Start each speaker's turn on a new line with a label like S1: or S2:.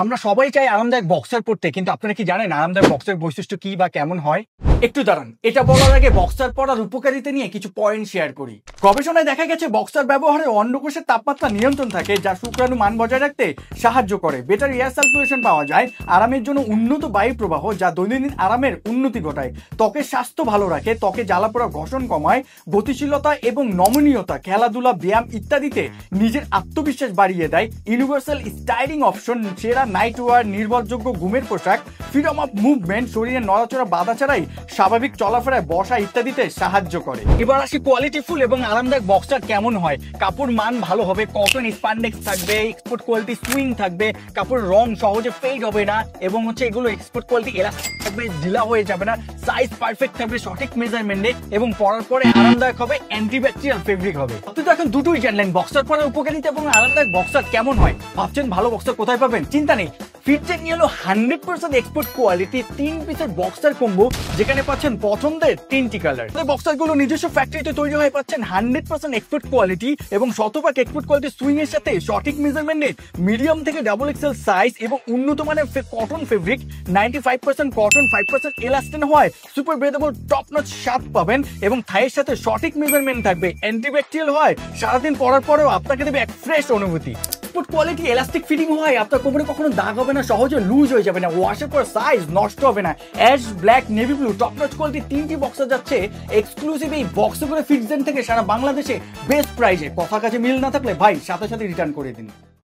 S1: আমরা সবাই চাই আরামদায়ক বক্সার পরতে, কিন্তু আপনারা কি জানেন আরামদায়ক বক্সার বৈশিষ্ট্য কি বা কেমন হয়? একটু দাঁড়ান, এটা বলার আগে বক্সার পরার উপকারিতা নিয়ে কিছু পয়েন্ট শেয়ার করি। গবেষণায় দেখা গেছে বক্সার ব্যবহারে অন্ডকোষের তাপমাত্রা নিয়ন্ত্রণ থাকে, যা শুক্রাণু মান বজায় রাখতে সাহায্য করে। বেটার এয়ার সার্কুলেশন পাওয়া যায়, আরামের জন্য উন্নত বায়ু প্রবাহ, যা দৈনন্দিন আরামের উন্নতি ঘটায়। ত্বকের স্বাস্থ্য ভালো রাখে, ত্বকে জ্বালাপোড়া ঘর্ষণ কমায়, গতিশীলতা এবং নমনীয়তা, খেলাধুলা, ব্যায়াম ইত্যাদিতে নিজের আত্মবিশ্বাস বাড়িয়ে দেয়। ইউনিভার্সাল স্টাইলিং অপশন, সেরা নাইট ওয়ার, নির্ভরযোগ্য ঘুমের পোশাক, ফ্রিডম অফ মুভমেন্ট, শরীরের নড়াচড়া বাধা ছাড়াই স্বাভাবিক চলাফেরায় বসা ইত্যাদিতে সাহায্য করে। এবার আসি কোয়ালিটিফুল এবং আরামদায়ক বক্সার কেমন হয়। কাপড় মান ভালো হবে, কটন স্পান্ডেক্স থাকবে, এক্সপোর্ট কোয়ালিটি সুইং থাকবে, কাপড় রং সহজে ফেড হবে না, এবং এগুলো এক্সপোর্ট কোয়ালিটি এলাস্টিক থাকবে, ঢিলা হয়ে যাবে না, সাইজ পারফেক্ট থাকবে সঠিক মেজারমেন্টে, এবং পরার পরে আরামদায়ক হবে, অ্যান্টিব্যাকটেরিয়াল ফেব্রিক হবে। আপনি তো এখন দুটোই জানলেন, বক্সার পরার উপকারিতা এবং আরামদায়ক বক্সার কেমন হয়। ভাবছেন ভালো বক্সার কোথায় পাবেন? চিন্তা নেই, ফিটজেট নিয়ে হলো 100% এক্সপোর্ট কোয়ালিটি 3 পিসের বক্সার কম্বো, যেখানে পাচ্ছেন পছন্দের 3টি কালার। বক্সার গুলো নিজস্ব ফ্যাক্টরিতে তৈরি হয়ে পাচ্ছেন 100% এক্সপোর্ট কোয়ালিটি এবং শতভাগ এক্সপোর্ট কোয়ালিটি সুইং এর সাথে সঠিক মেজারমেন্টে মিডিয়াম থেকে ডাবল এক্সেল সাইজ এবং উন্নত মানের কটন ফেব্রিক, 95% কটন 5% এলাস্টিন হয়, সুপার ব্রেথেবল টপ নচ স্বাদ পাবেন, এবং থাইয়ের সাথে সঠিক মেজারমেন্ট থাকবে, অ্যান্টিব্যাকটেরিয়াল হয়, সারাদিন পরার পরেও আপনাকে দেবে এক ফ্রেশ অনুভূতি। এক্সপোর্ট কোয়ালিটি এলাস্টিক ফিটিং হয়, আপনার কোমরে কখনো দাগ হবে না, সহজে লুজ হয়ে যাবে না, ওয়াশের পর সাইজ নষ্ট হবে না। Ash, black, navy blue, top notch quality 3টি বক্সার যাচ্ছে এক্সক্লুসিভ এই বক্সগুলো ফিটজেন থেকে সারা বাংলাদেশে বেস্ট প্রাইসে। কথা কাছে মিল না থাকলে ভাই সাথে সাথে রিটার্ন করে দিন।